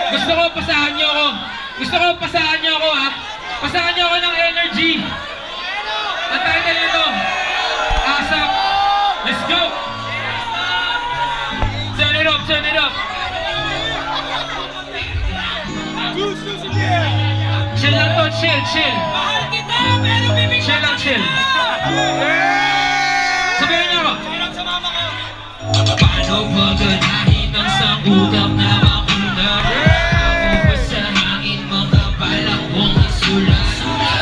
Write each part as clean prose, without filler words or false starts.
Gusto ko pasahan niyo ako. Gusto ko pasahan niyo ako, ha? Pasahan niyo ako ng energy. Ang title nito, ASAP. Let's go! Turn it up, turn it up. Chill lang to, chill, chill. Chill lang, chill. Sabihin niyo ako. Paano paganahin ang sangutak na makundag? Ako ba sa hangin mga balak kong isulat?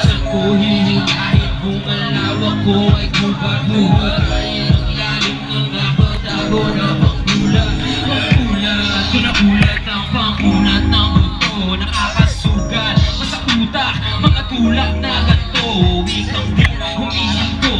Saan ko hihingahin kung ang lawak ko ay kubad-hubad? Ang lalim ng napatago na panggulat. Panggulat, kunagulat ang pangunat ng buto. Nakakasugat, masautak, mga tulak na ganto. Wikang di, humihinto,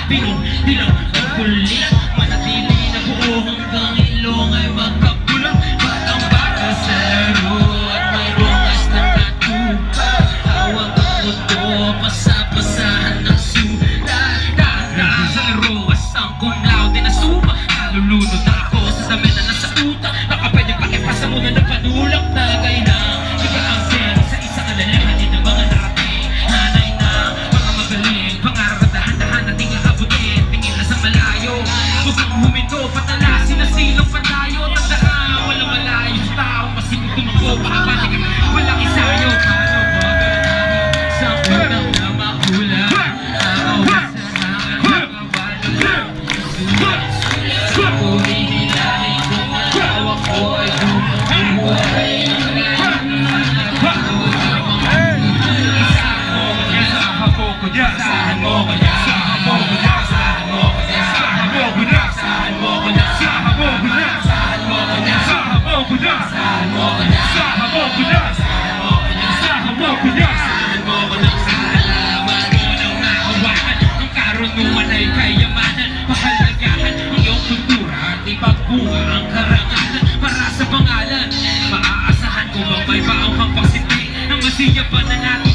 bilang ang kulit. Manatili na buo hanggang ilong ay magkapulang. Batang bata sa laro at mayroong as na natupa. Hawag ang mundo, pasapasahan ng sulat. Tara sa laro, asang kung loud din na suma. Nalulunod na ako sa samin na nasa utak. Baka pwede pakipasa mo na nagpanulak na kailang iba ang sen sa isang alalahanin ng mga narating. Hanay na mga magaling, pangarap na dahan-dahan na tingin abutin. Tingin na sa malayo, huwag kang huminto, patalasin na silong patayo. Tandaan, walang malayo sa tao, masipag tumakbo, pakabati ka, walang isayo. Paano maganahin sa unang na makulang? Aawas sa hangin, mga balong sulat. Ko hinilahin kung ang hawak ko ay bumubuhay. Isahan mo ko niya, isahan mo ko niya, isahan mo ko niya, isahan mo ko niya, isahan mo ko niya, isahan mo ko niya, isahan mo ko niya, isahan mo ko niya, isahan mo ko niya, isahan mo ko niya, isahan mo ko niya, isahan mo ko niya, isahan mo ko niya. Halaman mo ng nahawakan, ang karunungan ay kayamanan, pahalagahan ang iyong kultura at ipagbunga ang karangalan para sa pangalan. Maaasahan ko bang may baong kang pagsindi ng masiyapan na natin.